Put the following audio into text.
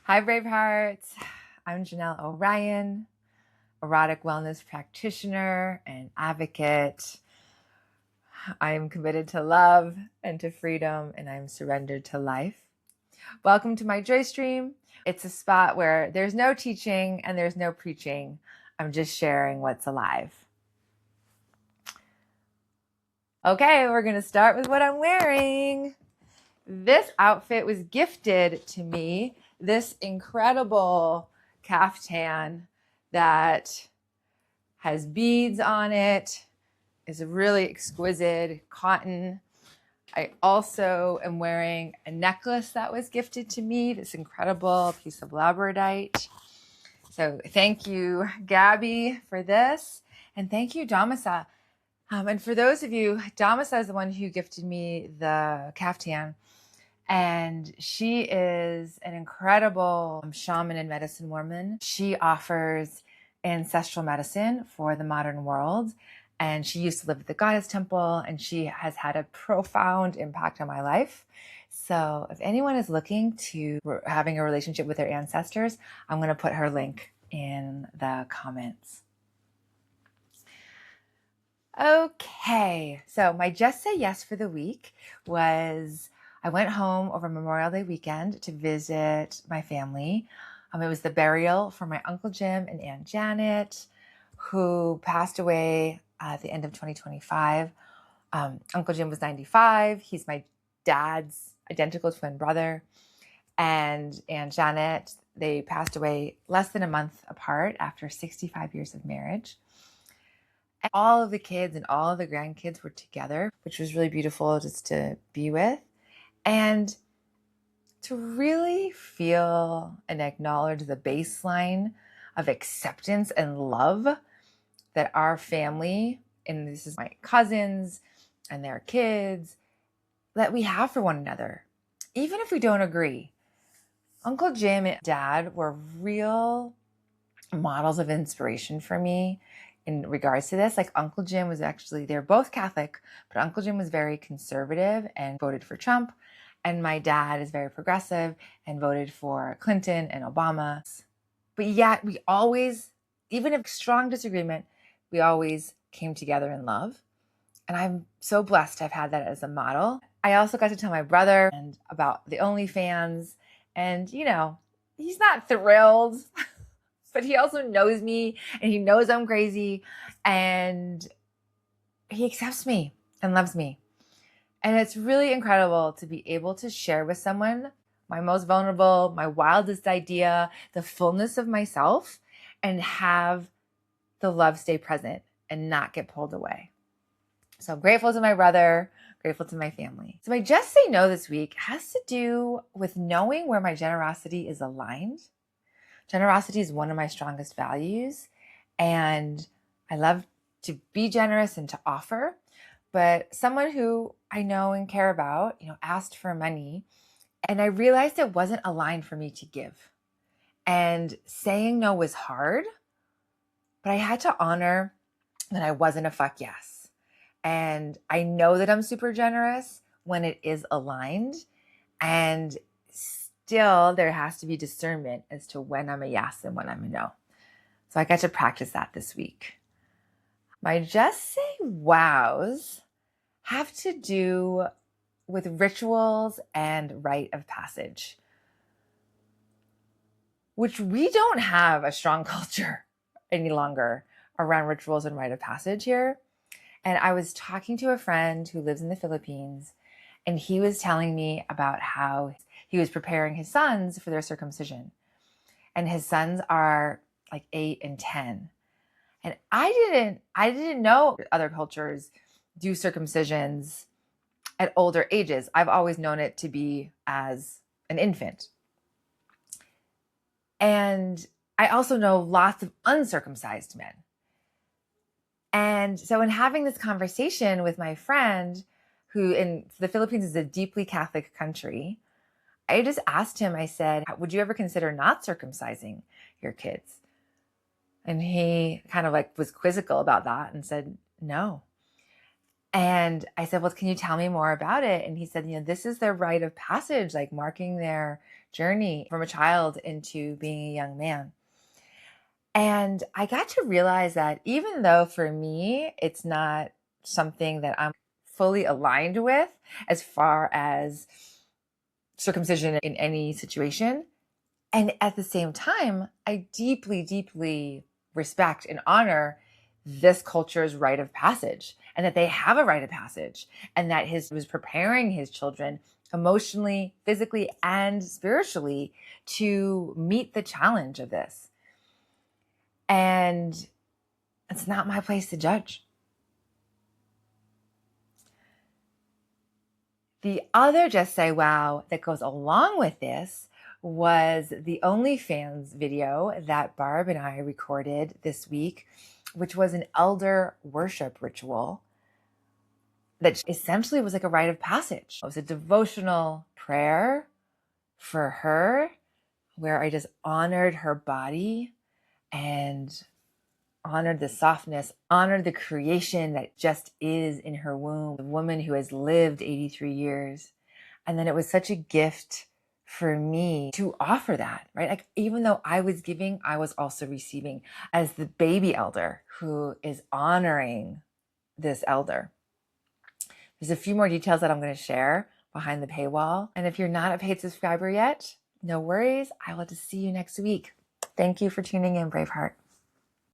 Hi, Bravehearts. I'm Janelle O'Ryan, erotic wellness practitioner and advocate. I am committed to love and to freedom, and I'm surrendered to life. Welcome to my JoyStream. It's a spot where there's no teaching and there's no preaching. I'm just sharing what's alive. Okay, we're going to start with what I'm wearing. This outfit was gifted to me. This incredible caftan that has beads on it, is a really exquisite cotton. I also am wearing a necklace that was gifted to me, this incredible piece of labradorite. So thank you, Gabby, for this. And thank you, Damasa. And for those of you, Damasa is the one who gifted me the caftan. And she is an incredible shaman and medicine woman. She offers ancestral medicine for the modern world. And she used to live at the Goddess Temple, and she has had a profound impact on my life. So if anyone is looking to having a relationship with their ancestors, I'm going to put her link in the comments. Okay, so my Just Say Yes for the week was I went home over Memorial Day weekend to visit my family. It was the burial for my Uncle Jim and Aunt Janet, who passed away at the end of 2025. Uncle Jim was 95. He's my dad's identical twin brother. And Aunt Janet, they passed away less than a month apart after 65 years of marriage. And all of the kids and all of the grandkids were together, which was really beautiful just to be with. And to really feel and acknowledge the baseline of acceptance and love that our family, and this is my cousins and their kids, that we have for one another, even if we don't agree. Uncle Jim and Dad were real models of inspiration for me in regards to this. Like Uncle Jim was actually, they're both Catholic, but Uncle Jim was very conservative and voted for Trump. And my dad is very progressive and voted for Clinton and Obama. But yet we always, even if strong disagreement, we always came together in love. And I'm so blessed to have had that as a model. I also got to tell my brother and about the OnlyFans. And, you know, he's not thrilled, but he also knows me and he knows I'm crazy. And he accepts me and loves me. And it's really incredible to be able to share with someone my most vulnerable, my wildest idea, the fullness of myself, and have the love stay present and not get pulled away. So I'm grateful to my brother, grateful to my family. So my Just Say No this week has to do with knowing where my generosity is aligned. Generosity is one of my strongest values, and I love to be generous and to offer. But someone who I know and care about, asked for money, and I realized it wasn't aligned for me to give. And saying no was hard, but I had to honor that I wasn't a fuck yes. And I know that I'm super generous when it is aligned, and still there has to be discernment as to when I'm a yes and when I'm a no. So I got to practice that this week. My Just Say Wows have to do with rituals and rite of passage, which we don't have a strong culture any longer around rituals and rite of passage here. And I was talking to a friend who lives in the Philippines, and he was telling me about how he was preparing his sons for their circumcision. And his sons are like 8 and 10. And I didn't know other cultures do circumcisions at older ages. I've always known it to be as an infant. And I also know lots of uncircumcised men. And so in having this conversation with my friend, who in the Philippines is a deeply Catholic country, I just asked him, I said, would you ever consider not circumcising your kids? And he kind of was quizzical about that and said, no. And I said, well, can you tell me more about it? And he said, this is their rite of passage, like marking their journey from a child into being a young man. And I got to realize that even though for me, it's not something that I'm fully aligned with as far as circumcision in any situation, and at the same time, I deeply, deeply respect and honor this culture's rite of passage, and that they have a rite of passage, and that he was preparing his children emotionally, physically, and spiritually to meet the challenge of this. And it's not my place to judge. The other just say wow that goes along with this was the OnlyFans video that Barb and I recorded this week, which was an elder worship ritual that essentially was like a rite of passage. It was a devotional prayer for her where I just honored her body and honored the softness, honored the creation that just is in her womb, the woman who has lived 83 years. And then it was such a gift for me to offer that, right? Like, even though I was giving, I was also receiving as the baby elder who is honoring this elder. There's a few more details that I'm going to share behind the paywall. And if you're not a paid subscriber yet, no worries. I will just see you next week. Thank you for tuning in, Braveheart.